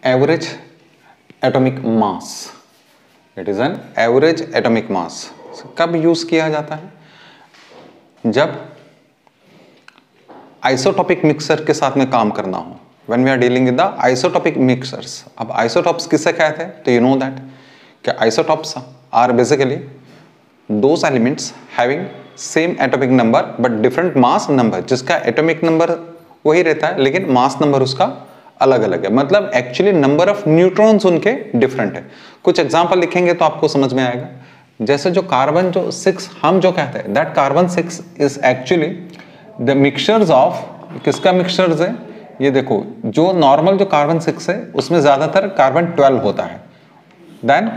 Average atomic mass, it is an average atomic मास। कब use किया जाता है? जब आइसोटॉपिक मिक्सर के साथ में काम करना हो, when we are dealing with the isotopic mixers. अब आइसोटॉप्स किसे कहते हैं? तो यू नो दैट कि isotopes are basically those elements having same atomic number but different mass number, जिसका एटॉमिक नंबर वही रहता है लेकिन मास नंबर उसका अलग अलग है, मतलब एक्चुअली नंबर ऑफ न्यूट्रॉन्स उनके डिफरेंट है। कुछ एग्जांपल लिखेंगे तो आपको समझ में आएगा। जैसे जो कार्बन जो 6 हम जो कहते हैं that carbon 6 is actually the mixtures of, किसका मिक्सचर्स है? ये देखो, जो नॉर्मल जो कार्बन 6 है उसमें ज्यादातर कार्बन 12 होता है, then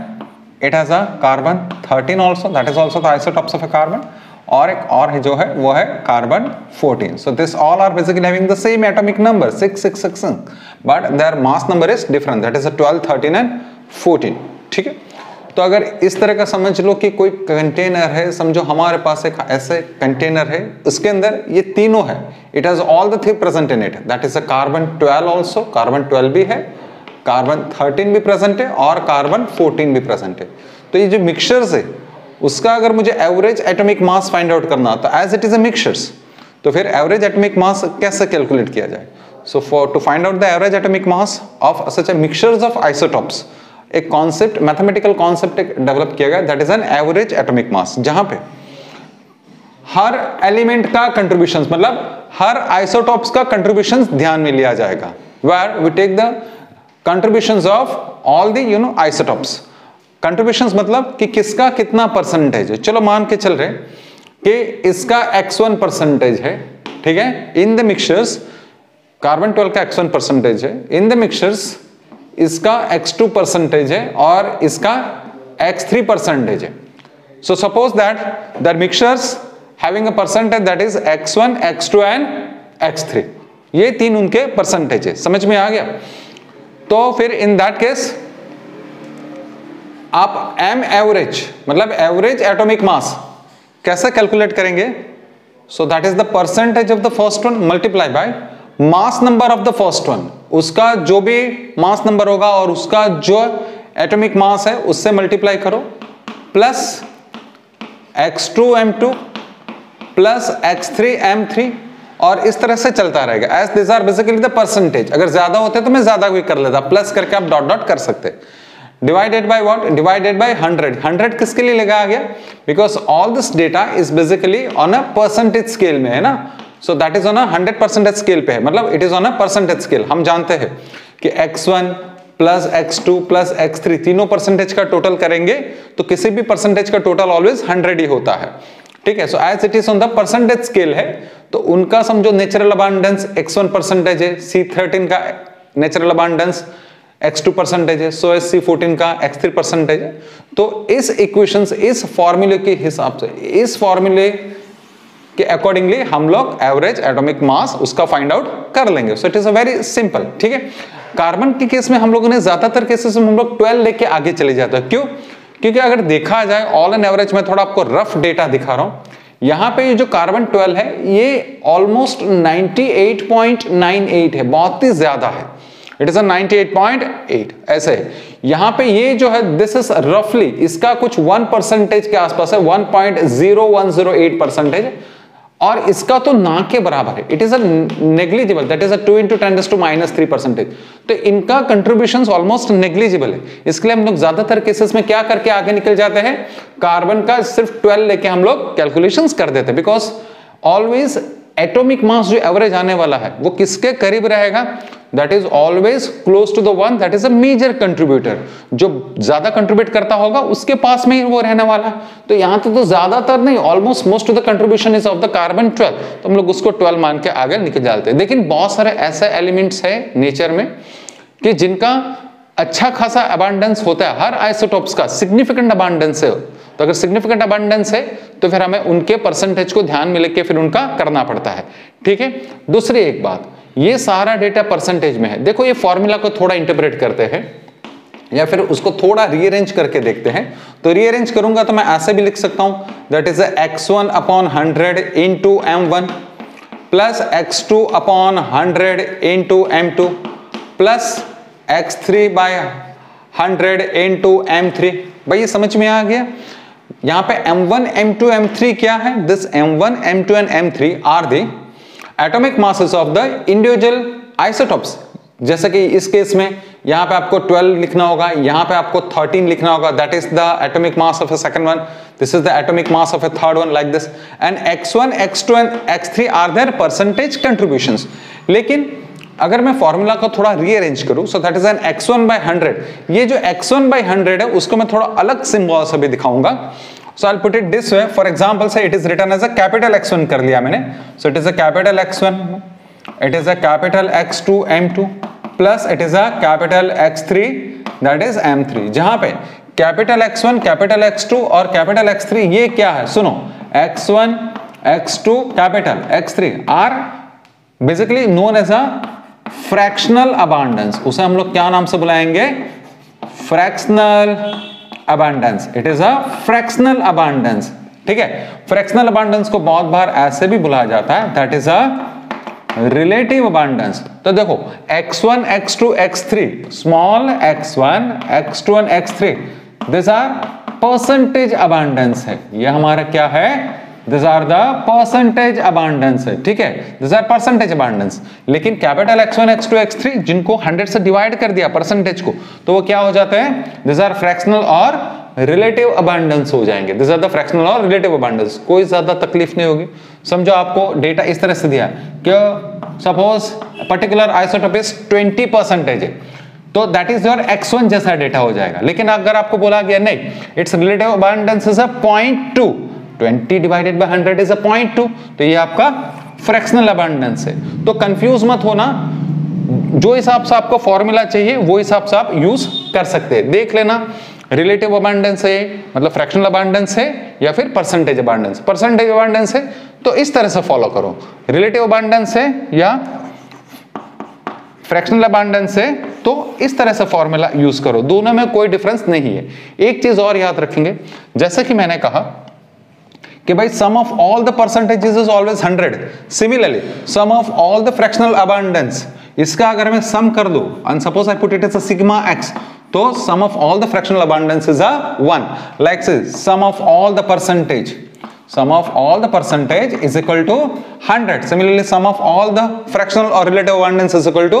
it has a carbon 13 also, that is also the isotopes of a carbon, और एक और है जो है वो है carbon 14। So this all are basically having the same atomic number 666, but their mass number is different, that is 12, 13 and 14। ठीक है, तो अगर इस तरह का समझ लो कि कोई कंटेनर है, समझो हमारे पास एक ऐसे कंटेनर है, उसके अंदर ये तीनों है, it has all the three present in it, that is a carbon 12 also, carbon 12 भी है, कार्बन 13 भी प्रेजेंट है और कार्बन 14 भी प्रेजेंट है। तो ये जो मिक्सचर्स है उसका अगर मुझे average atomic mass find out करना तो as it is a mixtures, तो फिर एवरेज एटॉमिक मास कैसे कैलकुलेट किया जाए? So for to find out the average atomic mass of such a mixtures of isotopes, एक कॉन्सेप्ट, मैथमेटिकल कॉन्सेप्ट डेवलप किया गया, that is an average atomic mass, जहां पे हर एलिमेंट का कंट्रीब्यूशन, मतलब हर आइसोटॉप्स का कंट्रीब्यूशन ध्यान में लिया जाएगा, where we take the contributions of all the isotopes. Contributions मतलब कि किसका कितना परसेंटेज है। चलो मान के चल रहे कि इसका x1 परसेंटेज है, ठीक है, इन द मिक्सचर्स, कार्बन 12 का x1 परसेंटेज है, इन द मिक्सचर्स इसका x2 परसेंटेज है और इसका x3 परसेंटेज है। So suppose that the mixtures having a percentage that is x1, x2 and x3, ये तीन उनके परसेंटेज है। समझ में आ गया? तो फिर इन दैट केस आप m एवरेज मतलब एवरेज एटॉमिक मास कैसे कैलकुलेट करेंगे? So that is the percentage of the first one multiply by mass number of the first one, उसका जो भी मास नंबर होगा और उसका जो एटॉमिक मास है उससे मल्टीप्लाई करो, प्लस x2m2 प्लस x3m3, और इस तरह से चलता रहेगा। As this are basically the percentage, अगर ज्यादा होते तो मैं ज्यादा भी कर लेता, प्लस करके आप डॉट डॉट कर सकते। Divided by what? Divided by 100। 100 किसके लिए लगाया गया? Because all this data is basically on a percentage scale में है ना, सो that is on a 100% scale पे है, मतलब it is on a percentage scale. हम जानते हैं कि x1 plus x2 plus x3 तीनों परसेंटेज का टोटल करेंगे तो किसी भी परसेंटेज का टोटल ऑलवेज 100 ही होता है। ठीक है, so as it is on the percentage scale है, तो उनका समझो नेचुरल अबांडेंस x1 परसेंटेज है, C13 का नेचुरल अबांडेंस x2 परसेंटेज है, सो एस C14 का x3 परसेंटेज है। तो इस इक्वेशन से, इस फॉर्मूले के हिसाब से, इस फॉर्मूले के अकॉर्डिंगली हम लोग एवरेज एटॉमिक मास उसका फाइंड आउट कर लेंगे। So it is a very simple. ठीक है, कार्बन के केस में हम लोगों ने ज्यादातर केसेस में हम लोग 12 लेके आगे चले जाते हैं। क्यों? क्योंकि अगर देखा जाए ऑल एन एवरेज, में थोड़ा आपको रफ डेटा दिखा रहा हूं। यहां पे ये जो कार्बन 12 है ये ऑलमोस्ट 98.98 है, बहुत ही ज्यादा है, इट इज 98.8 ऐसे है। यहां पे ये जो है दिस इज रफली, इसका कुछ 1% के आसपास है, 1.0108%, और इसका तो ना के बराबर है, it is a negligible, that is अ 2 × 10⁻³ तो इनका कंट्रीब्यूशंस ऑलमोस्ट नेग्लिजिबल है। इसके लिए हम लोग ज्यादातर केसेस में क्या करके आगे निकल जाते हैं, कार्बन का सिर्फ 12 लेके हम लोग कैलकुलेशंस कर देते हैं, बिकॉज ऑलवेज एटॉमिक मास जो एवरेज आने वाला है वो किसके करीब रहेगा? That is always close to the one that is a major contributor, जो ज्यादा कंट्रीब्यूट करता होगा उसके पास में ही वो रहने वाला है। तो यहां तो ज्यादातर नहीं, almost most of the contribution is of the carbon 12, तो हम लोग उसको 12 मान के आगे निकल जाते हैं। लेकिन बहुत सारे ऐसे एलिमेंट्स है नेचर में कि जिनका अच्छा खासा अबांडेंस होता है, हर आइसोटॉप्स का सिग्निफिकेंट अबांडेंस है, तो अगर सिग्निफिकेंट अबांडेंस है तो फिर हमें उनके परसेंटेज को ध्यान में लेके फिर उनका करना पड़ता है। ठीक है, दूसरी एक बात, ये सारा डेटा परसेंटेज में है। देखो ये फॉर्मूला को थोड़ा इंटरप्रेट करते हैं या फिर उसको थोड़ा रीअरेंज करके देखते हैं। तो रीअरेंज करूंगा तो मैं ऐसे भी लिख सकता हूं, that is x1/100 into m1 plus x2/100 into m2 plus x3 by 100 into m3। भाई ये समझ में आ गया। यहां पे m1 m2 m3 क्या है? This m1 m2 and m3 are the atomic masses of the individual isotopes. जैसे कि इस केस में यहां पे आपको 12 लिखना होगा, यहां पे आपको 13 लिखना होगा, that is the atomic mass of a second one, this is the atomic mass of a third one, like this. And x1 x2 and x3 are their percentage contributions. लेकिन अगर मैं फॉर्मूला को थोड़ा रीअरेंज करूं, so that is an x1 by 100। ये जो x1 by 100 है उसको मैं थोड़ा अलग सिंबल से भी दिखाऊंगा। So I'll put it this way. For example, say it is written as a capital X1 कर लिया मैंने. So it is a capital X1, it is a capital X2 M2 plus it is a capital X3 that is M3. जहां पे capital X1, capital X2 और capital X3 ये क्या है? सुनो, X1, X2, capital X3 are basically known as a fractional abundance. उसे हम लोग क्या नाम से बुलाएंगे? Fractional abundance. It is a fractional abundance. ठीक है, fractional abundance को बहुत बार ऐसे भी बुलाया जाता है, that is a relative abundance. तो देखो x1, x2, x3, small x1, x2 and x3, these are percentage abundance है। ये हमारा क्या है? These are the percentage abundance है, ठीक है, these are percentage abundance। लेकिन कैपिटल x1, x2, x3 जिनको 100 से डिवाइड कर दिया परसेंटेज को, तो वो क्या हो जाते हैं? These are fractional और रिलेटिव अबांडेंस हो जाएंगे। दिस आर द फ्रैक्शनल और रिलेटिव अबांडेंस। कोई ज्यादा तकलीफ नहीं होगी। समझो आपको डेटा इस तरह से दिया कि सपोज पर्टिकुलर आइसोटोप इज 20% है, तो दैट इज योर x1 जैसा डेटा हो जाएगा। लेकिन अगर आपको बोला गया नहीं, it's relative abundance is a 0.2, 20 divided by 100 is a 0.2, तो ये आपका फ्रैक्शनल अबांडेंस है। तो कंफ्यूज मत होना, जो हिसाब से आपको फॉर्मूला चाहिए वो हिसाब से आप यूज कर सकते हैं। देख लेना रिलेटिव अबांडेंस है मतलब फ्रैक्शनल अबांडेंस है या फिर परसेंटेज अबांडेंस। परसेंटेज अबांडेंस है तो इस तरह से फॉलो करो, रिलेटिव अबांडेंस है या फ्रैक्शनल अबांडेंस है तो इस तरह से फॉर्मूला यूज करो, दोनों में कोई डिफरेंस नहीं है। एक चीज और याद रखेंगे, जैसे कि मैंने कहा कि भाई sum of all the percentages is always 100, similarly sum of all the fractional abundance, इसका अगर मैं सम कर दूं and suppose I put it as a sigma x, तो sum of all the fractional abundance is a 1. Like this, sum of all the percentage is equal to 100. Similarly, sum of all the fractional or relative abundance is equal to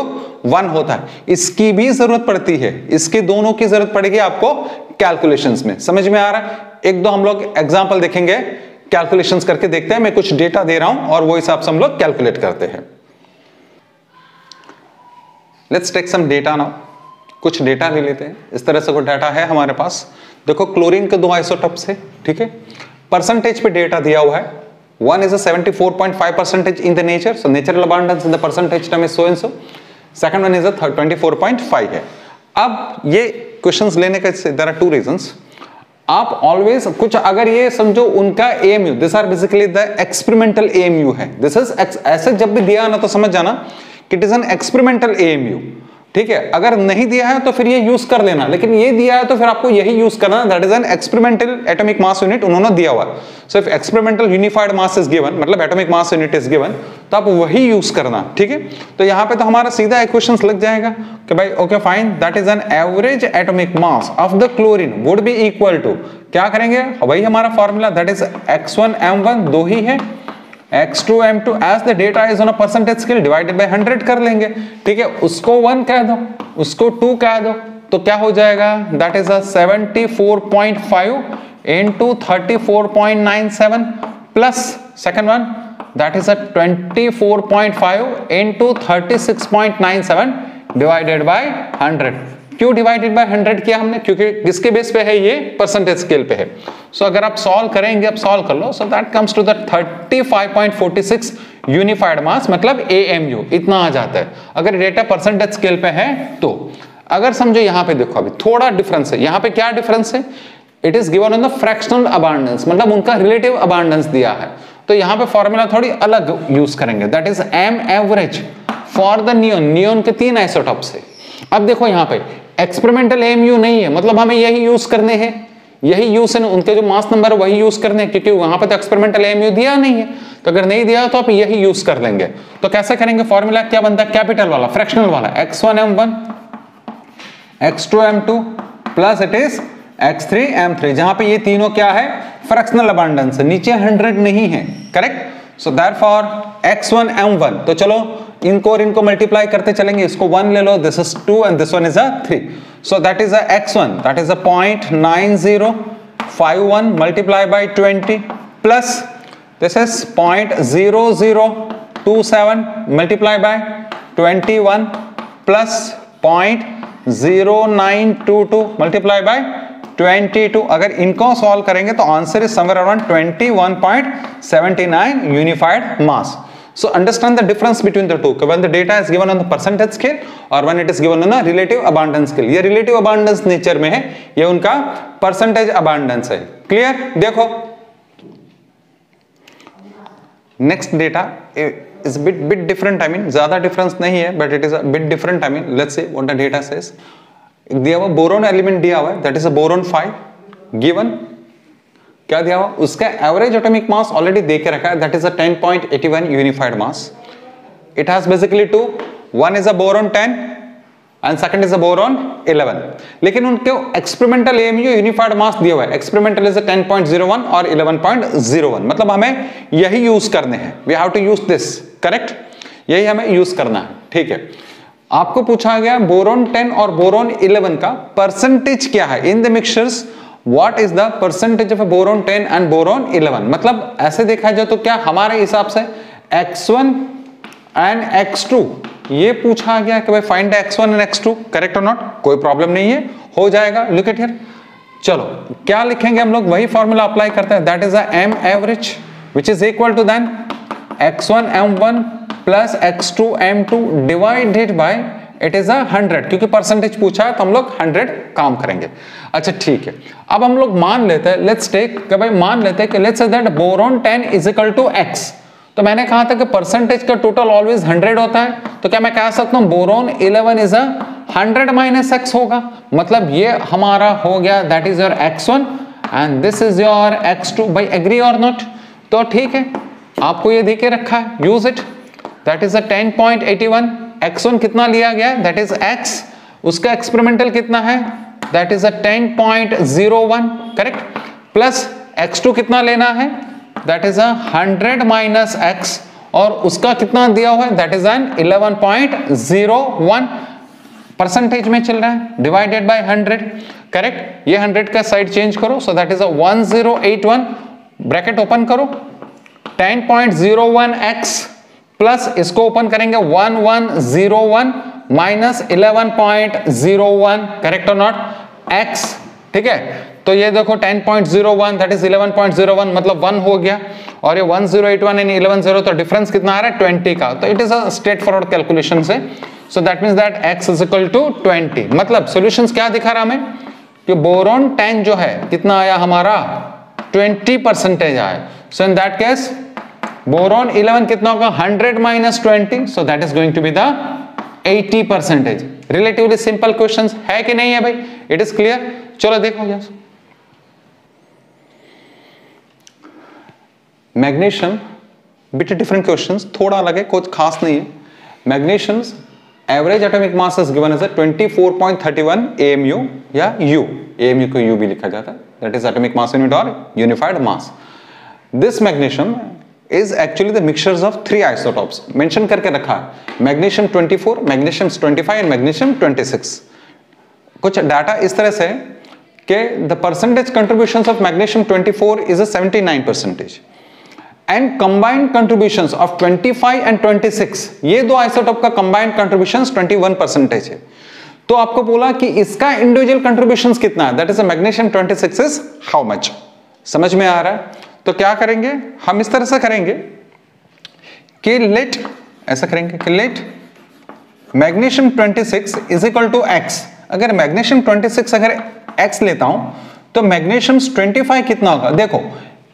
1 होता है। इसकी भी जरूरत पड़ती है, इसके दोनों की जरूरत पड़ेगी आपको कैलकुलेशंस में। समझ में आ रहा है? एक दो हम लोग एग्जांपल देखेंगे, कैलकुलेशंस करके देखते हैं। मैं कुछ डेटा दे रहा हूं और वो हिसाब से हम लोग कैलकुलेट करते हैं। Let's take some data now. कुछ डेटा ले लेते हैं। इस तरह से कोई डाटा है हमारे पास। देखो क्लोरीन के 2 आइसोटॉप्स है, ठीक है। परसेंटेज पे डेटा दिया हुआ है। One is 74.5% in the nature, so natural abundance in the percentage term is so and so. Second one is 24.5 है। अब ये क्वेश्चंस लेने का देयर आर 2 रीजंस। आप ऑलवेज कुछ अगर ये समझो उनका AMU, this are basically the experimental AMU है। दिस इज ऐसे जब भी दिया ना तो समझ जाना कि it is an experimental AMU, ठीक है। अगर नहीं दिया है तो फिर ये यूज कर लेना, लेकिन ये दिया है तो फिर आपको यही यूज करना, that is an experimental atomic mass unit उन्होंने दिया हुआ है। So if experimental unified mass is given, मतलब atomic mass unit is given, तो आप वही यूज करना, ठीक है। तो यहां पे तो हमारा सीधा इक्वेशंस लग जाएगा कि भाई okay fine, that is an average atomic mass of the chlorine would be equal to, क्या करेंगे वही हमारा formula, that is x1 m1 दो ही है, x2 m2 as the data is on a percentage scale divided by 100 कर लेंगे, ठीक है। उसको 1 कह दो, उसको 2 कह दो, तो क्या हो जाएगा, that is a 74.5 into 34.97 plus second one that is a 24.5 into 36.97 divided by 100। क्यों डिवाइडेड बाय 100 किया हमने? क्योंकि किसके बेस पे है ये? परसेंटेज स्केल पे है। सो अगर आप सॉल्व करेंगे, आप सॉल्व कर लो, so that comes to the 35.46 unified mass, मतलब एएमयू इतना आ जाता है अगर डेटा परसेंटेज स्केल पे है तो। अगर समझो यहाँ पे देखो, अभी थोड़ा डिफरेंस है। यहाँ पे क्या डिफरेंस है? It is given on the fractional abundance, मतलब उनका रिलेटिव अबांडेंस दिया है, तो यहाँ पे फॉर्मूला थोड़ी अलग यूज करेंगे, that is M average for the neon. Neon के 3 आइसोटॉप्स है। अब देखो यहाँ पे एक्सपेरिमेंटल एएमयू नहीं है, मतलब हमें यही यूज करने हैं, यही यूज है, उनके जो मास नंबर है वही यूज करने हैं, क्योंकि वहां पे तो एक्सपेरिमेंटल एएमयू दिया नहीं है। तो अगर नहीं दिया तो आप यही यूज कर लेंगे। तो कैसे करेंगे? फॉर्मूला क्या बनता है? कैपिटल वाला, फ्रैक्शनल वाला, x1 m1 x2m2 plus it is x3m3, जहां पे ये तीनों क्या है, फ्रैक्शनल अबांडेंस है, नीचे 100 नहीं है, करेक्ट। सो देयरफॉर x1m1, तो चलो इनको और इनको मल्टीप्लाई करते चलेंगे, इसको 1 ले लो, this is 2 and this one is 3, so that is x1, that is 0.9051 multiply by 20 plus this is 0.0027 multiply by 21 plus 0.0922 multiply by 22। अगर इनको सॉल्व करेंगे तो answer is somewhere around 21.79 unified mass. So understand the difference between the two, when the data is given on the percentage scale or when it is given on a relative abundance scale. ये relative abundance nature में है, ये उनका percentage abundance है, clear. देखो next data is bit different, I mean ज्यादा difference नहीं है but it is a bit different, I mean let's see what the data says. दिया हुआ बोरोन एलिमेंट दिया हुआ है, that is a boron 5 given, क्या दिया हुआ, उसका एवरेज एटॉमिक मास ऑलरेडी दे के रखा है, that is a 10.81 unified mass. It has basically two, one is a boron 10 and second is a boron 11, लेकिन उनके एक्सपेरिमेंटल एएमयू यूनिफाइड मास दिया हुआ है, एक्सपेरिमेंटल इज 10.01 और 11.01, मतलब हमें यही यूज करने हैं, we have to use this, correct, यही हमें यूज करना है, ठीक है। आपको पूछा गया बोरोन 10 और बोरोन 11 का परसेंटेज क्या है in the mixtures, what is the percentage of boron 10 and boron 11, मतलब ऐसे देखा जाए तो क्या हमारे हिसाब से x1 एंड x2 ये पूछा गया कि भाई find x1 and x2, correct और नॉट, कोई प्रॉब्लम नहीं है, हो जाएगा, लुक एट हियर। चलो क्या लिखेंगे हम लोग, वही फॉर्मूला अप्लाई करते हैं, that is a m average which is equal to then x1 m1 plus x2 m2 divided by it is 100, क्योंकि परसेंटेज पूछा है तो हम लोग 100 काम करेंगे। अच्छा ठीक है, अब हम लोग मान लेते हैं, लेट्स टेक कि भाई मान लेते हैं कि let's say that boron 10 is equal to x, तो मैंने कहा था कि परसेंटेज का टोटल ऑलवेज 100 होता है, तो क्या मैं कह सकता हूं बोरोन 11 इज 100 माइनस x होगा, मतलब ये हमारा हो गया, that is your x1 and this is your x2, भाई एग्री और नॉट, तो ठीक है, आपको ये देके रखा है, use it, that is 10.81, x1 कितना लिया गया, दैट इज x, उसका एक्सपेरिमेंटल कितना है, that is 10.01, correct, plus x2 कितना लेना है, दैट इज 100 माइनस x, और उसका कितना दिया हुआ है, दैट इज 11.01, परसेंटेज में चल रहा है, डिवाइडेड बाय 100, करेक्ट, ये 100 का साइड चेंज करो, सो दैट इज 1081, ब्रैकेट ओपन करो, 10.01x प्लस इसको ओपन करेंगे 1101 माइनस 11.01, करेक्ट और नॉट, x, ठीक है, तो ये देखो 10.01 दैट इज 11.01, मतलब 1 हो गया, और ये 1081 एंड 11 तो डिफरेंस कितना आ रहा है 20 का, तो it is a straightforward calculation से, so that means that x is equal to 20, मतलब सॉल्यूशंस क्या दिखा रहा हमें कि बोरोन 10 जो है कितना आया हमारा 20% आया, so in that case boron 11 कितना होगा 100 minus 20, so that is going to be the 80%। Relatively simple questions है कि नहीं है भाई, इट इज क्लियर, चलो देखो yes. Magnesium bit different questions, थोड़ा अलग है, कुछ खास नहीं है। Magnesium's average atomic mass is given as 24.31 AMU या U, AMU को U भी लिखा जाता है, that is atomic mass unit और unified mass. This magnesium is actually the mixtures of 3 isotopes mention करके रखा है, मैग्नीशियम 24, मैग्नीशियम 25 एंड मैग्नीशियम 26। कुछ डाटा इस तरह से कि the percentage contributions of magnesium 24 is a 79% and combined contributions of 25 and 26, ये दो आइसोटोप का combined contributions 21% है। तो आपको बोला कि इसका इंडिविजुअल कंट्रीब्यूशंस कितना है, that is magnesium 26 is how much, समझ में आ रहा है। तो क्या करेंगे हम, इस तरह से करेंगे कि लेट, ऐसा करेंगे कि let magnesium 26 is equal to x, अगर मैग्नीशियम 26 अगर x लेता हूं तो मैग्नीशियम 25 कितना होगा, देखो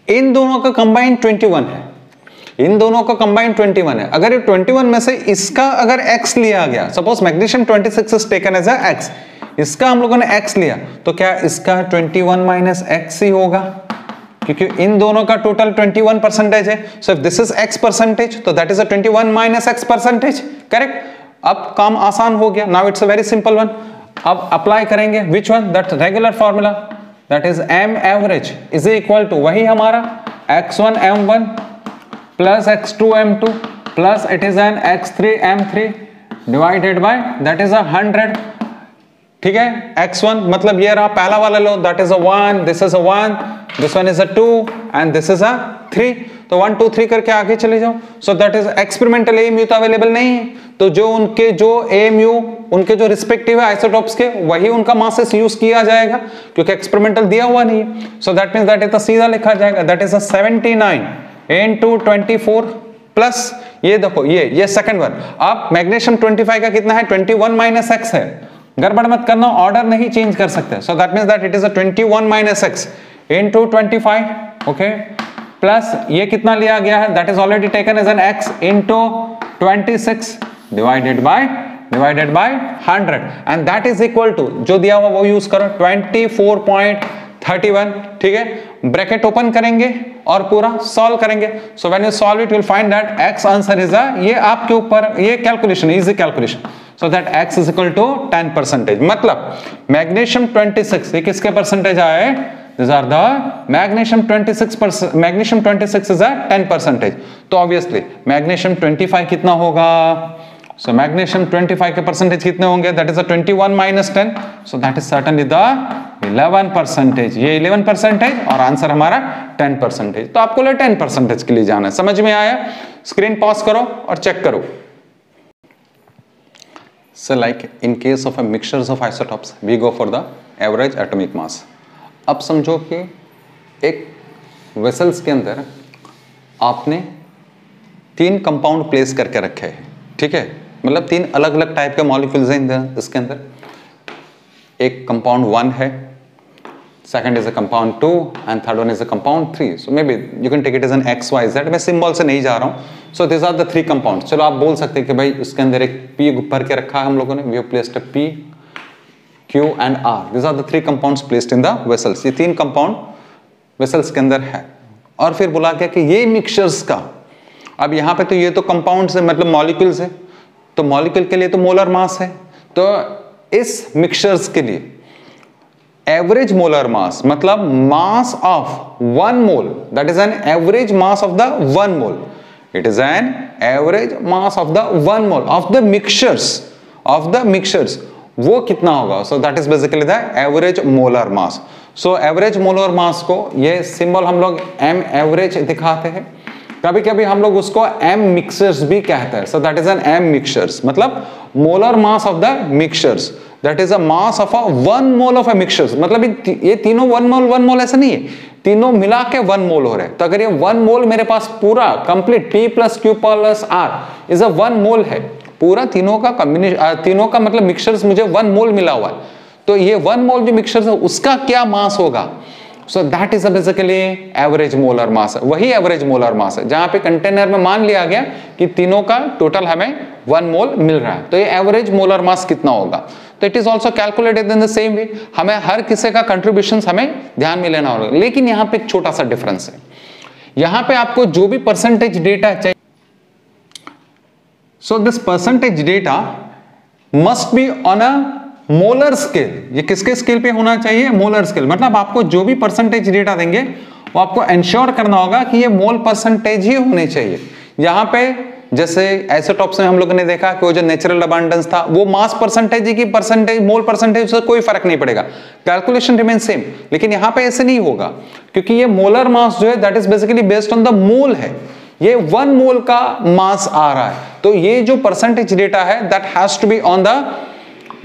इन दोनों का कंबाइंड 21 है, इन दोनों का कंबाइंड 21 है, अगर ये 21 में से इसका अगर x लिया गया, suppose magnesium 26 is taken as a x, इसका हम लोगों ने x लिया, तो क्या इसका 21 माइनस x ही होगा, क्योंकि इन दोनों का टोटल 21% है, so if this is x percentage तो that is 21 minus x percentage, correct. अब काम आसान हो गया, now it's a very simple one. अब अप्लाई करेंगे which one, that regular formula, that is m average is equal to वही हमारा x1 m1 plus x2 m2 plus it is an x3 m3 divided by that is 100। ठीक है, x1 मतलब ये रहा पहला वाला लो, that is 1, this is 1, this one is 2 and this is 3। तो 1 2 3 करके आगे चले जाओ। सो दैट इज एक्सपेरिमेंटल एएमयू तो अवेलेबल नहीं है, तो जो उनके जो एएमयू उनके जो रिस्पेक्टिव है आइसोटॉप्स के वही उनका मासेस यूज किया जाएगा क्योंकि एक्सपेरिमेंटल दिया हुआ नहीं है। सो दैट मींस दैट इज सीधा लिखा जाएगा, दैट इज 79 into 24 प्लस ये देखो ये सेकंड वन। अब मैग्नीशियम 25 का कितना है, 21 माइनस एक्स है, गड़बड़ मत करना, ऑर्डर नहीं चेंज कर सकते। So that means that it is 21 minus x into 25, okay, plus ये कितना लिया गया है, that is already taken as an x into 26 divided by 100 and that is equal to जो दिया हुआ वो यूज करो 24.31। ठीक है, ब्रैकेट ओपन करेंगे और पूरा सॉल्व करेंगे। So when you solve it you will find that x answer is ये आपके ऊपर ये calculation easy calculation. So that x is equal to 10%। मतलब मैग्नीशियम 26 ये किसके परसेंटेज आए, these are the magnesium 26%, magnesium 26 is a 10%। तो obviously magnesium 25 कितना होगा, so magnesium 25 के परसेंटेज कितने होंगे, that is a 21 minus 10, so that is certainly the 11%। ये 11% और आंसर हमारा 10%। तो आपको 10% के लिए जाना है। समझ में आया? स्क्रीन पॉज करो और चेक करो। So like in case of a mixtures of isotopes we go for the average atomic mass। अब समझो कि एक वेसल्स के अंदर आपने 3 कंपाउंड प्लेस करके रखे हैं। ठीक है, मतलब 3 अलग अलग टाइप के मॉलिक्यूल्स हैं इसके अंदर। एक कंपाउंड 1 है, second is a compound 2 and third one is a compound 3। So may be you can take it as an XYZ। मैं सिंबल से नहीं जा रहा हूँ। So this are the 3 compound. चलो आप बोल सकते हैं कि भाई उसके अंदर एक P भर के रखा है हम लोगों ने, we have placed a P Q and R, these are the 3 compounds placed in the vessels। ये 3 कंपाउंड वेसल्स के अंदर है और फिर बोला गया कि ये मिक्सचर्स का, अब यहाँ पे तो ये तो कंपाउंड्स है मतलब मॉलिक्यूल्स है, तो मॉलिक्यूल के लिए तो मोलर मास है, तो इस मिक्सचर्स के लिए एवरेज मोलर मास मतलब mass of 1 mole, that is an average mass of the 1 mole, it is an average mass of the 1 mole of the mixtures वो कितना होगा। सो that is basically the average molar mass. So average molar मास को ये symbol हम लोग m average दिखाते हैं, कभी कभी हम लोग उसको m मिक्सचर्स भी कहते हैं। So that is an m mixtures मतलब molar mass of the mixtures, that is a mass of a 1 mole of a mixtures. मतलब ये तीनों 1 मोल ऐसा नहीं है, तीनों मिला के 1 मोल हो रहे हैं। तो अगर ये 1 मोल मेरे पास पूरा complete P plus Q plus R is a 1 मोल है, पूरा तीनों का कॉम्बिनेशन, तीनों का मतलब मिक्सचर्स मुझे 1 मोल मिला हुआ है, तो ये 1 मोल जो मिक्सचर्स है उसका क्या मास होगा। सो that is basically average molar मास है, वही एवरेज मोलर मास है जहां पे कंटेनर में मान लिया गया कि तीनों का टोटल हमें 1 मोल मिल रहा है, तो ये एवरेज मोलर मास कितना होगा। तो it is also calculated in the same way. हमें हर किसी का कंट्रीब्यूशन हमें ध्यान में लेना होगा, लेकिन यहाँ पे एक छोटा सा डिफरेंस है। यहाँ पे आपको जो भी परसेंटेज डेटा चाहिए, so this percentage data must be on a molar scale। ये किसके स्केल पे होना चाहिए, मोलर स्केल। मतलब आपको जो भी परसेंटेज डेटा देंगे वो आपको इंश्योर करना होगा कि ये मोल परसेंटेज ही होने चाहिए। यहाँ पे जैसे आइसोटॉप्स में हम लोगों ने देखा कि वो जो नेचुरल अबंडेंस था वो मास परसेंटेज की परसेंटेज मोल परसेंटेज से कोई फर्क नहीं पड़ेगा, कैलकुलेशन रिमेन सेम। लेकिन यहाँ पे ऐसे नहीं होगा क्योंकि ये मोलर मास जो है that is basically based on the mole है, ये 1 मोल का मास आ रहा है, तो ये जो परसेंटेज डेटा है that has to be on the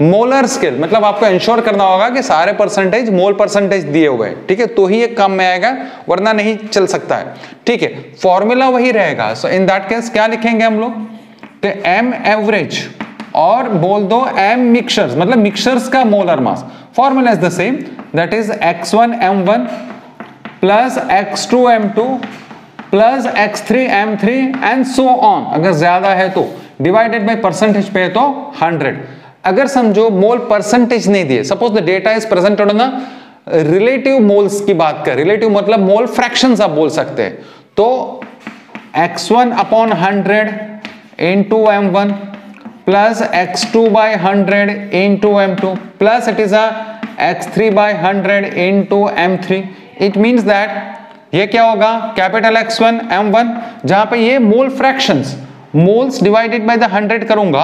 molar scale. मतलब आपको इंश्योर करना होगा कि सारे परसेंटेज मोल परसेंटेज दिए हुए हैं, ठीक है, तो ही ये काम में आएगा, वरना नहीं चल सकता है। ठीक है, फॉर्मूला वही रहेगा। सो इन दैट केस क्या लिखेंगे हम लोग, तो m एवरेज और बोल दो m मिक्सचर्स मतलब मिक्सचर्स का molar mass. Formula is the same, that is x1 m1 plus x2 m2 plus x3 m3 and so on. अगर ज्यादा है तो डिवाइडेड बाय परसेंटेज पे तो 100। अगर समझो मोल परसेंटेज नहीं दिए, suppose the data is presented on relative moles की बात कर, रिलेटिव मतलब मोल फ्रैक्शंस आप बोल सकते हैं, तो x1 upon 100 into m1 plus x2 by 100 into m2 plus it is a x3 by 100 into m3. It means that ये क्या होगा, कैपिटल X1 M1, जहां पे ये mole fractions, moles divided by the 100 करूंगा,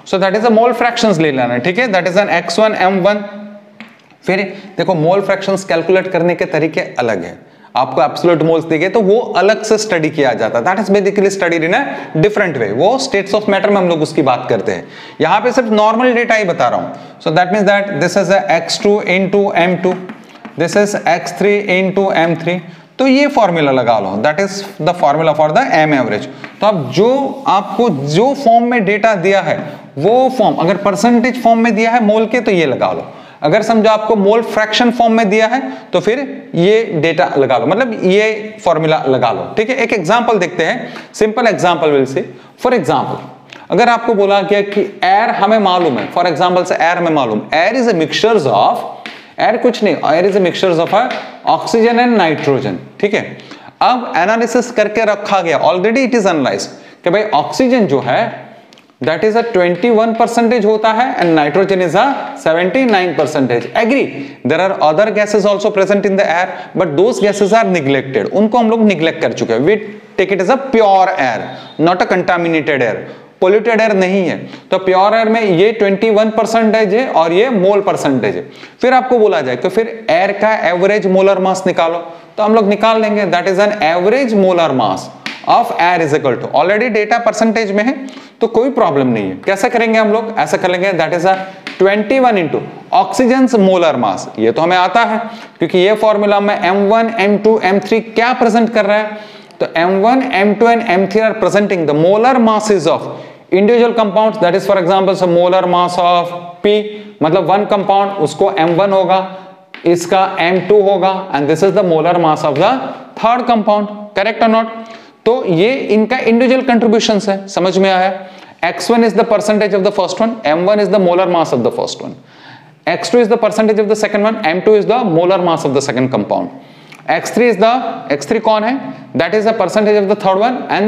so that is a mole fractions ले लेना, ठीक है, that is an X1 M1. फिर देखो मोल फ्रैक्शंस कैलकुलेट करने के तरीके अलग है, आपको एब्सोल्यूट मोल्स दिए तो वो अलग से स्टडी किया जाता है, that is basically studied in a different way, वो स्टेट्स ऑफ मैटर में हम लोग उसकी बात करते हैं, यहाँ पे सिर्फ नॉर्मल डेटा ही बता रहा हूं. So that means that this is x2 into m2, this is x3 into m3. तो ये फॉर्मूला लगा लो, that is the formula for the m average. तो अब जो आपको जो फॉर्म में डेटा दिया है वो फॉर्म, अगर परसेंटेज फॉर्म में दिया है मोल के तो ये लगा लो, अगर समझो आपको मोल फ्रैक्शन फॉर्म में दिया है तो फिर ये डेटा लगा लो, मतलब ये फॉर्मूला लगा लो, ठीक है. एक एग्जांपल देखते हैं, simple example will see. For example अगर आपको बोला गया कि एयर हमें मालूम है, फॉर एग्जांपल से एयर हमें मालूम, air is a mixtures of, air कुछ नहीं, air is a mixtures of oxygen and nitrogen, ठीक है. अब एनालिसिस करके रखा गया, ऑलरेडी इट इज एनालाइज्ड कि भाई ऑक्सीजन जो है that is a 21% होता है and nitrogen is a 79%. Agree, there are other gases also present in the air but those gases are neglected, उनको हम लोग neglect कर चुके हैं. We take it as a pure air, not a contaminated air, polluted air नहीं है. तो pure air में ये 21% है और ये मोल परसेंटेज है. फिर आपको बोला जाए कि फिर एयर का एवरेज मोलर मास निकालो, तो हम लोग निकाल लेंगे, that is an average molar mass of air is equal to, already data percentage में है तो कोई प्रॉब्लम नहीं है. कैसे करेंगे हम लोग, ऐसा कर लेंगे, that is 21 into oxygen molar mass, ये तो हमें आता है क्योंकि ये फॉर्मूला में M1 M2 M3 क्या प्रेजेंट कर रहा है, तो M1 M2 and M3 are presenting the molar masses of individual compounds, that is for example molar mass of P, मतलब वन कंपाउंड उसको M1 होगा, इसका M2 होगा and this is the molar mass of the third compound. Correct और not. तो ये इनका individual contributions है, समझ में आया. X1 is the percentage of the first one, M1 is the molar mass of the first one, X2 is the percentage of the second one, M2 is the molar mass of the second compound, X3 कौन है, that is the percentage of the third one and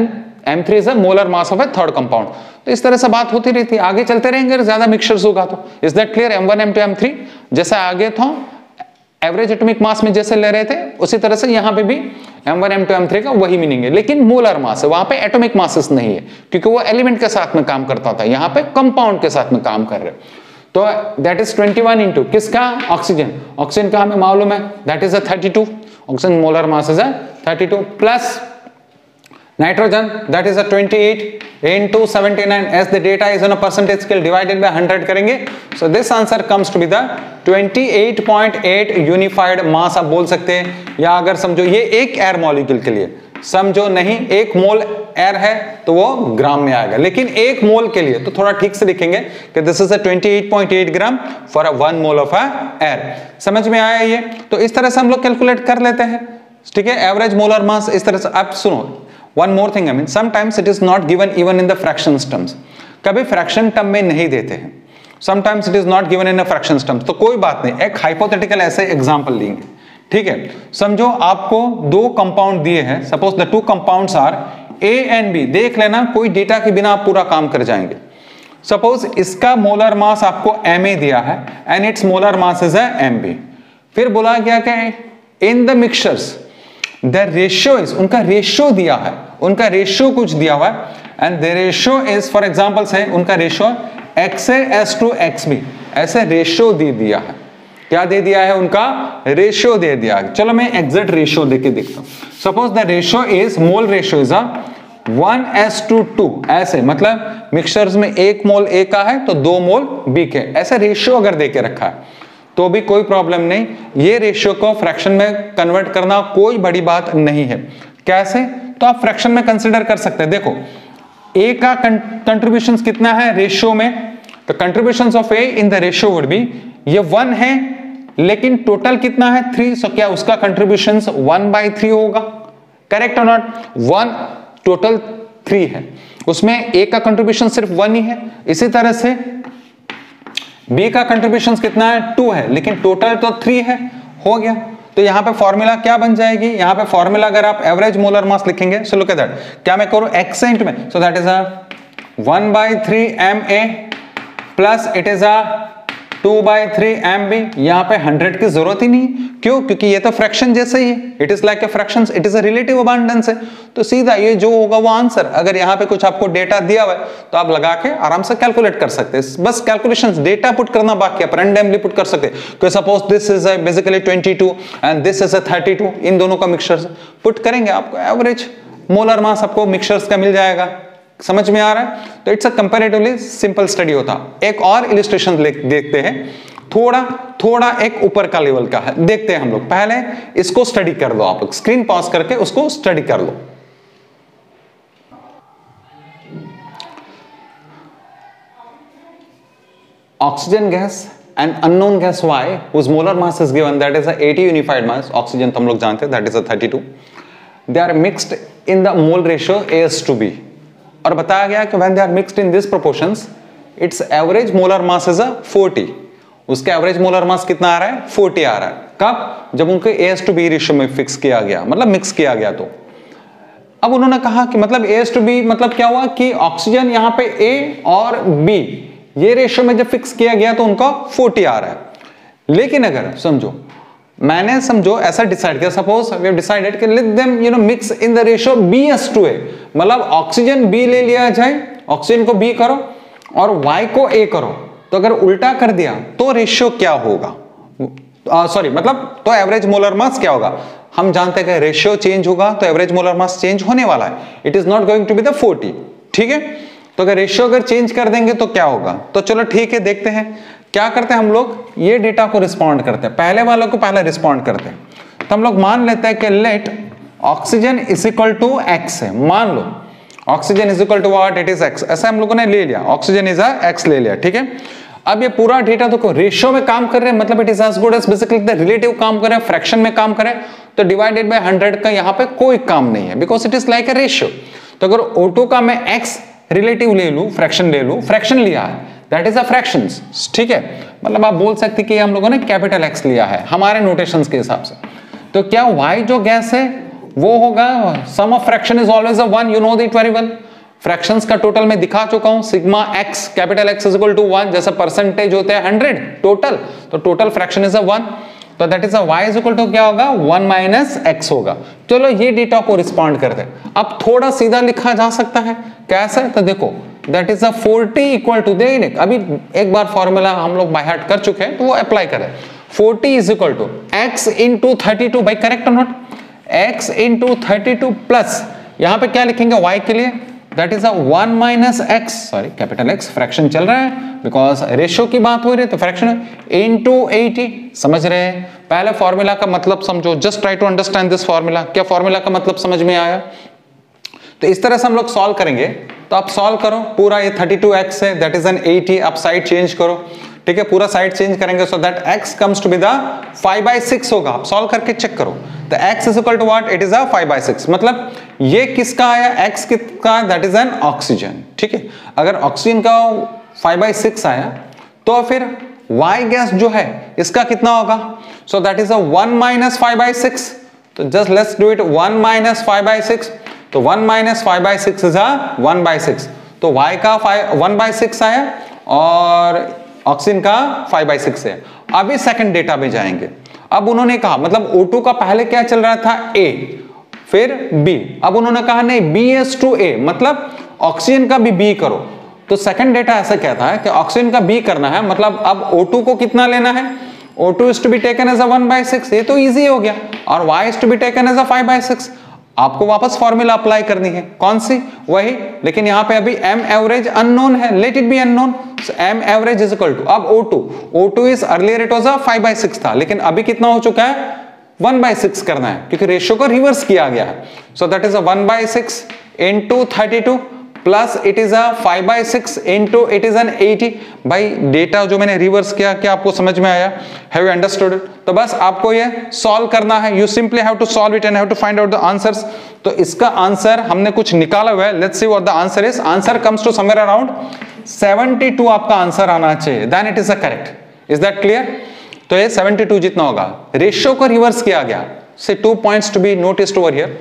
M3 is the molar mass of a third compound. तो इस तरह से बात होती रहती है, आगे चलते रहेंगे, ज्यादा मिक्सचर्स होगा तो. Is that clear. M1 M2 M3 जैसे आगे था एवरेज एटॉमिक मास में जैसे ले रहे थे उसी तरह से यहाँ पे भी M1 M2 M3 का वही मीनिंग है, लेकिन मोलर मास है, वहां पे एटॉमिक मासेस नहीं है क्योंकि वो एलिमेंट के साथ में काम करता था, यहाँ पे कंपाउंड के साथ में काम कर रहे. तो दैट इज 21 इंटू किसका, ऑक्सीजन, ऑक्सीजन का हमें मालूम है that is 32, oxygen molar mass is 32 plus nitrogen that is a 28 into 79 as the data is on a percentage scale divided by 100 करेंगे. so this answer comes to be the 28.8 unified mass आप बोल सकते हैं, या अगर समझो ये एक एयर मॉलिक्यूल के लिए, समझो नहीं एक मोल एयर है तो वो ग्राम में आएगा, लेकिन एक मोल के लिए तो थोड़ा ठीक से लिखेंगे कि this is 28.8 gram for a 1 mole of air. समझ में आया ये. तो इस तरह से हम लोग कैलकुलेट कर लेते हैं, ठीक है, एवरेज मोलर मास इस तरह से. अब सुनो, one more thing, I mean sometimes it is not given even in the fractions terms, कभी फ्रैक्शन टर्म में नहीं देते हैं, sometimes it is not given in a fractions terms. तो कोई बात नहीं, एक हाइपोथेटिकल ऐसे एग्जांपल लेंगे, ठीक है. समझो आपको दो कंपाउंड दिए हैं, suppose the two compounds are A and B, देख लेना कोई डेटा के बिना आप पूरा काम कर जाएंगे. सपोज इसका मोलर मास आपको Ma दिया है and it's molar mass is Mb. फिर बोला गया कि in the mixtures the ratio is, उनका रेशियो दिया है, उनका रेशियो कुछ दिया हुआ है and the ratio is for example से उनका रेशियो XA/Xb, ऐसे रेशियो दे दिया है. क्या दे दिया है, उनका रेशियो दे दिया है. चलो मैं एग्जैक्ट रेशियो देके देखता हूं. Suppose the ratio is, mole ratio is 1:2, ऐसे मतलब मिक्सचर्स में एक मोल A का है तो 2 मोल B के, ऐसे रेशियो अगर देके रखा है तो भी कोई प्रॉब्लम नहीं. ये रेशियो को फ्रैक्शन में कन्वर्ट करना कोई बड़ी बात नहीं है. कैसे, तो आप फ्रैक्शन में कंसीडर कर सकते हैं. देखो A का कंट्रीब्यूशन कितना है रेशियो में, तो contribution of A in the ratio would be, ये 1 है लेकिन टोटल कितना है 3, सो क्या उसका कंट्रीब्यूशन 1/3 होगा. करेक्ट और नॉट. 1 टोटल 3 है, उसमें A का कंट्रीब्यूशन सिर्फ 1 ही है. इसी तरह से B का कंट्रीब्यूशन कितना है 2 है, लेकिन टोटल तो 3 है, हो गया. तो यहाँ पे फॉर्मूला क्या बन जाएगी, यहाँ पे फॉर्मूला अगर आप एवरेज मोलर मास लिखेंगे, सो लुक एट दैट, क्या मैं करूँ x इंटू में, सो that is 1/3 MA plus it is a 2/3 MB। यहाँ पे 100 की जरूरत ही नहीं, क्यों? क्योंकि ये तो फ्रैक्शन जैसे ही है, it is like a fraction, it is a relative abundance है, तो सीधा ये जो होगा वो आंसर। अगर यहाँ पे कुछ आपको डेटा दिया हुआ है तो आप लगा के आराम से कैलकुलेट कर सकते हैं, बस कैलकुलेशंस डेटा पुट करना बाकी है, रैंडमली पुट कर सकते हैं। Suppose this is basically 22 and this is 32, इन दोनों का मिक्सचर पुट करेंगे, आपको एवरेज मोलर मास आपको मिक्सचर्स का मिल जाएगा। समझ में आ रहा है? तो it's a comparatively simple study होता। एक और इलिस्ट्रेशन देखते हैं, थोड़ा एक ऊपर का लेवल का है, देखते हैं हम लोग। पहले इसको स्टडी कर लो, आप स्क्रीन पॉज करके उसको स्टडी कर लो। Oxygen gas and unknown gas Y whose molar mass is given, that is a 80 unified mass, oxygen तो हम लोग जानते हैं that is a 32, they are mixed in the mole ratio AS/B, और बताया गया कि when they are mixed in these proportions its average molar mass is a 40, उसके एवरेज मोलर मास कितना आ रहा है? 40 आ रहा है। कब? जब उनके AS/B रेशियो में फिक्स किया गया, मतलब मिक्स किया गया। तो अब उन्होंने कहा कि मतलब AS/B मतलब क्या हुआ कि ऑक्सीजन यहाँ पे A और B ये रेशियो में जब फिक्स किया गया तो उनका 40 आ रहा है। लेकिन अगर मैंने ऐसा डिसाइड किया, सपोज वी हैव डिसाइडेड कि let them mix in the ratio BS/A, मतलब ऑक्सीजन B ले लिया जाए, ऑक्सीजन को B करो और Y को A करो। तो अगर उल्टा कर दिया तो रेशियो क्या होगा? मतलब तो एवरेज मोलर मास क्या होगा? हम जानते हैं कि रेशियो चेंज होगा तो एवरेज मोलर मास चेंज होने वाला है, it is not going to be the 40। ठीक है, तो अगर रेशियो अगर चेंज कर देंगे तो क्या होगा? तो चलो ठीक है, देखते हैं क्या करते हैं हम लोग। ये डेटा को रिस्पॉन्ड करते हैं, पहले वालों को पहले रिस्पॉन्ड करते हैं। तो हम लोग मान लेते हैं कि let oxygen is equal to x है, मान लो oxygen is equal to what? It is x, ऐसा हम लोगों ने ले लिया, ऑक्सीजन इज x ले लिया। ठीक है, अब ये पूरा डेटा देखो रेशियो में काम कर रहे हैं, मतलब it is as good as basically the relative काम करे, फ्रैक्शन में काम करे, तो डिवाइडेड बाय 100 का यहाँ पे कोई काम नहीं है, because it is like a ratio. तो अगर O2 का मैं x रिलेटिव ले लूं, फ्रैक्शन ले लूं, फ्रैक्शन लिया है, दैट इज अ फ्रैक्शंस। ठीक है, मतलब आप बोल सकते कि हम लोगों ने कैपिटल X लिया है हमारे नोटेशंस के हिसाब से। तो क्या Y जो गैस है वो होगा sum of fraction is always a 1, you know that very well. Fractions का टोटल मैं दिखा चुका हूं, sigma x capital X is equal to 1, जैसे परसेंटेज होते हैं 100 टोटल, तो टोटल फ्रैक्शन इज अ 1, तो that is a y is equal to क्या होगा? 1 माइनस x होगा। चलो ये डेटा को रिस्पॉन्ड करते हैं। अब थोड़ा सीधा लिखा जा सकता है, कैसे? तो देखो that is a 40 equal to, देख अभी एक बार फॉर्मूला हम लोग बाय हार्ट कर चुके हैं तो वो अप्लाई करें। 40 is equal to x into 32, भाई करेक्ट और नॉट? x इंटू 32 प्लस यहाँ पे क्या लिखेंगे y के लिए? That is a 1 minus x, sorry capital X, fraction चल रहा है बिकॉज रेशियो की बात हो रही है तो फ्रैक्शन इनटू 80। समझ रहे हैं? पहले फॉर्मूला का मतलब समझो, just try to understand this formula. क्या फॉर्मूला का मतलब समझ में आया? तो इस तरह से हम लोग सॉल्व करेंगे। तो आप सॉल्व करो, पूरा ये 32x है, दैट इज एन 80, आप साइड चेंज करो। ठीक है, पूरा साइड चेंज करेंगे so that x comes to be the 5/6 होगा। आप सॉल्व करके चेक करो, तो x is equal to what? It is a 5/6, मतलब ये किसका आया? x किसका? That is an oxygen. ठीक है, अगर ऑक्सीजन का 5/6 आया तो फिर y गैस जो है इसका कितना होगा? सो दैट इज अ 1 माइनस 5/6, तो just let's do it 1 minus 5/6, तो 1 माइनस 5/6 इज अ 1/6, तो y का 1/6 आया और ऑक्सीजन का 5/6 है। अभी सेकंड डेटा में जाएंगे। अब उन्होंने कहा मतलब O2 का पहले क्या चल रहा था? A, फिर B, अब उन्होंने कहा नहीं BS/A, मतलब ऑक्सीजन का भी B करो। तो सेकंड डेटा ऐसा कहता है कि ऑक्सीजन का B करना है, मतलब अब O2 को कितना लेना है? O2 is to be taken as a 1/6, ये तो इजी हो गया, और Y is to be taken as a 5/6। आपको वापस फॉर्मूला अप्लाई करनी है, कौन सी? वही, लेकिन यहां पे अभी m एवरेज अननोन है, let it be unknown, so m average is equal to, अब O2 is earlier it was a 5/6 था, लेकिन अभी कितना हो चुका है? 1/6 करना है, क्योंकि रेशियो को रिवर्स किया गया है। सो that is a 1/6 into 32 plus it is a 5/6 into it is N 80। भाई डेटा जो मैंने रिवर्स किया, क्या आपको समझ में आया? Have you understood it? तो बस आपको ये सॉल्व करना है, you simply have to solve it and have to find out the answers. तो इसका आंसर हमने कुछ निकाला हुआ है, let's see what the answer is. Answer comes to somewhere around 72 आपका आंसर आना चाहिए, then it is a correct. Is that clear? तो ये 72 जितना होगा, रेशियो को रिवर्स किया गया। से 2 points to be noticed over here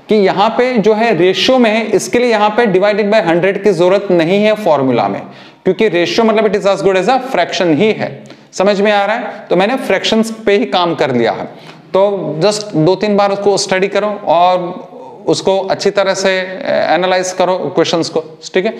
कि यहां पे जो है रेशियो में है, इसके लिए यहां पे डिवाइडेड बाय 100 की जरूरत नहीं है फॉर्मूला में, क्योंकि रेशियो मतलब it is as good as a fraction ही है। समझ में आ रहा है? तो मैंने फ्रैक्शंस पे ही काम कर लिया है। तो जस्ट 2-3 बार उसको स्टडी करो और उसको अच्छी तरह से एनालाइज करो क्वेश्चंस को, ठीक है।